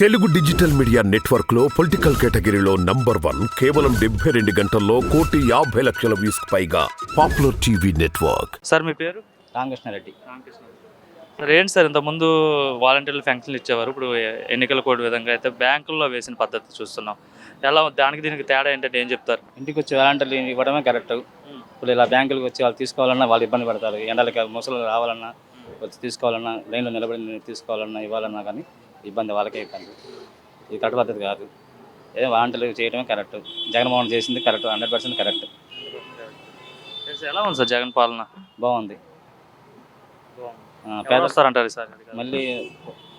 Telugu digital media network లో political కేటగిరీలో number 1 కేవలం 72 గంటల్లో 1,50,00,000 వ్యూస్ పైగా పాపులర్ టీవీ నెట్వర్క్. సార్ మీ పేరు? రామకృష్ణారెడ్డి. సార్ ఏంటి సార్ ఇంతకుముందు వాలంటీర్లు ఫంక్షన్లు ఇచ్చేవారు, ఇప్పుడు ఎన్నికల కోడ్ విధంగా అయితే బ్యాంకుల్లో వేసిన పద్ధతి చూస్తున్నాం. ఎలా దానికి దీనికి తేడా ఏంటంటే ఏం చెప్తారు? ఇంటికి వచ్చి వాలంటీర్లు ఇవ్వడమే కరెక్ట్. ఇప్పుడు ఇలా బ్యాంకులకు వచ్చి వాళ్ళు తీసుకోవాలన్నా వాళ్ళు ఇబ్బంది పడతారు. ఎండలకి ముసలు రావాలన్నా వచ్చి తీసుకోవాలన్నా లైన్లో నిలబడి తీసుకోవాలన్నా ఇవ్వాలన్నా కానీ ఇబ్బంది, వాళ్ళకే ఇబ్బంది. ఇది కరెక్ట్ పద్ధతి కాదు. ఏదో వాలంటీర్లు చేయడమే కరెక్ట్. జగన్మోహన్ చేసింది కరెక్ట్, 100% కరెక్ట్. ఎలా ఉంది సార్ జగన్ పాలన? బాగుంది. పేద వస్తారంటారు సార్, మళ్ళీ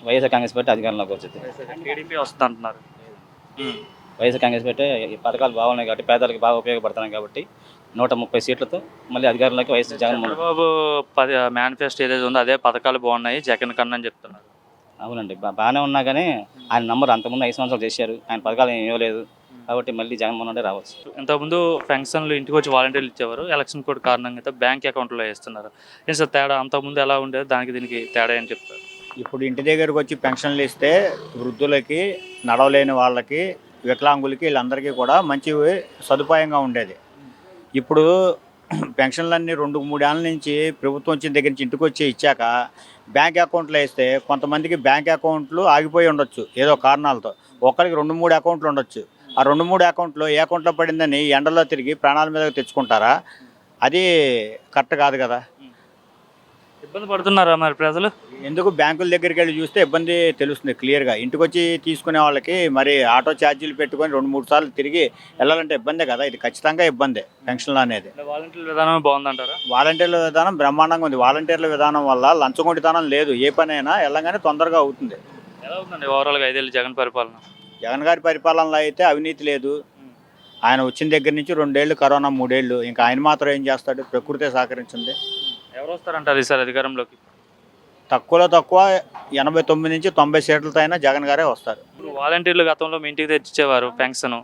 వైఎస్ఆర్ కాంగ్రెస్ పెట్టి అధికారంలోకి వచ్చింది. టీడీపీ వస్తుంది అంటున్నారు. వైఎస్ఆర్ కాంగ్రెస్ పెట్టి ఈ పథకాలు బాగున్నాయి కాబట్టి పేదలకు బాగా ఉపయోగపడుతున్నాయి కాబట్టి 130 సీట్లతో మళ్ళీ అధికారంలోకి వైఎస్ జగన్మోహన్ బాబు మేనిఫెస్టో ఏదైతే ఉందో అదే పథకాలు బాగున్నాయి జగన్ కన్నా అని చెప్తున్నారు. అవునండి, బాగానే ఉన్నా కానీ ఆయన నంబర్ అంతకుముందు 5 సంవత్సరాలు చేశారు. ఆయన పథకాలు ఏం ఇవ్వలేదు కాబట్టి మళ్ళీ జగన్మోహన్ రెడ్డి రావచ్చు. ఇంతకుముందు ఫంక్షన్లు ఇంటికి వచ్చి వాలంటీర్లు ఇచ్చేవారు, ఎలక్షన్ కోడ్ కారణంగా అయితే బ్యాంక్ అకౌంట్లో వేస్తున్నారు. ఏం సార్ తేడా? అంతకుముందు ఎలా ఉండేది, దానికి దీనికి తేడా అని చెప్తారు? ఇప్పుడు ఇంటి దగ్గరకు వచ్చి పెన్షన్లు ఇస్తే వృద్ధులకి, నడవలేని వాళ్ళకి, వికలాంగులకి, వీళ్ళందరికీ కూడా మంచి సదుపాయంగా ఉండేది. ఇప్పుడు పెన్షన్లన్నీ 2-3 ఏళ్ళ నుంచి ప్రభుత్వం వచ్చిన దగ్గర నుంచి ఇంటికి వచ్చి ఇచ్చాక బ్యాంక్ అకౌంట్లో వేస్తే కొంతమందికి బ్యాంక్ అకౌంట్లు ఆగిపోయి ఉండొచ్చు ఏదో కారణాలతో. ఒక్కరికి 2-3 అకౌంట్లు ఉండొచ్చు. ఆ 2-3 అకౌంట్లో ఏ అకౌంట్లో పడిందని ఎండలో తిరిగి ప్రాణాల మీద తెచ్చుకుంటారా? అది కరెక్ట్ కాదు కదా. ఇబ్బంది పడుతున్నారా మరి ప్రజలు? ఎందుకు బ్యాంకుల దగ్గరికి వెళ్ళి చూస్తే ఇబ్బంది తెలుస్తుంది క్లియర్గా. ఇంటికి వచ్చి తీసుకునే వాళ్ళకి మరి ఆటో ఛార్జీలు పెట్టుకొని 2-3 సార్లు తిరిగి వెళ్ళాలంటే ఇబ్బందే కదా. ఇది ఖచ్చితంగా ఇబ్బందే పెన్షన్లు అనేది. వాలంటీర్ల విధానం బాగుందంటారా? వాలంటీర్ల విధానం బ్రహ్మాండంగా ఉంది. వాలంటీర్ల విధానం వల్ల లంచగొండితనం లేదు. ఏ పనైనా వెళ్ళగానే తొందరగా అవుతుంది. ఎలా ఉందండి ఓవరాల్గా 5 ఏళ్ళు జగన్ పరిపాలన? జగన్ గారి పరిపాలనలో అయితే అవినీతి లేదు. ఆయన వచ్చిన దగ్గర నుంచి 2 ఏళ్ళు కరోనా, 3 ఏళ్ళు. ఇంకా ఆయన మాత్రం ఏం చేస్తాడు? ప్రకృతే సహకరించింది. ఎవరు వస్తారంటారు ఈసారి అధికారంలోకి? తక్కువలో తక్కువ 89 నుంచి 90 సీట్లతో అయినా జగన్ గారే వస్తారు. ఇప్పుడు వాలంటీర్లు గతంలో మీ ఇంటికి తెచ్చిచ్చేవారు పెన్షన్,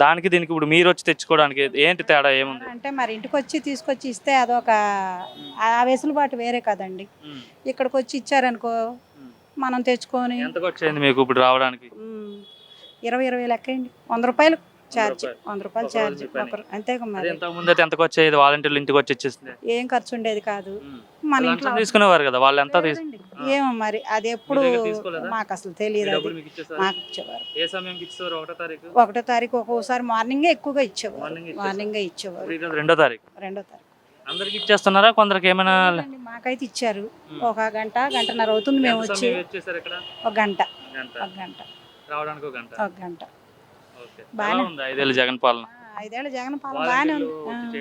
దానికి దీనికి ఇప్పుడు మీరు వచ్చి తెచ్చుకోవడానికి ఏంటి తేడా ఏముంది? అంటే మరి ఇంటికి వచ్చి తీసుకొచ్చి ఇస్తే అదొక ఆ వెసులుబాటు వేరే కదండి. ఇక్కడికి వచ్చి ఇచ్చారనుకో మనం తెచ్చుకొని ఎంతకు వచ్చేది మీకు ఇప్పుడు రావడానికి? 20 లెక్కండి, 100 రూపాయలు ఛార్జ్, 100 రూపాయలు ఛార్జ్ అంతే. మరి ఇంతకుముందు అయితే ఎంతకు వచ్చేది వాలంటీర్లు ఇంటికి వచ్చి ఇచ్చేస్తే? ఏం ఖర్చు ఉండేది కాదు. మన ఇంట్లో తీసుకునేవారు కదా వాళ్ళు, ఎంత ఏమో మరి అది ఎప్పుడు మాకు అసలు తెలియదు. మాకు ఇచ్చేవారు. ఏ సమయంకి ఇచ్చేవారు? 1వ తారీఖు, ఒక్కోసారి మార్నింగే ఎక్కువగా ఇచ్చేవారు. మార్నింగే ఇచ్చేవారు. 2వ తారీఖు అందరికి ఇచ్చేస్తున్నారా? కొందరికి ఏమైనా? మాకైతే ఇచ్చారు. 1 గంట, గంటన్నర అవుతుంది మేము వచ్చి. 1 గంట రావడానికి 1 గంట. బాగానే ఉంది 5 ఏళ్ళు జగన్ పాలన. 5 ఏళ్ళ జగన్ పాలన బాగానే ఉంది.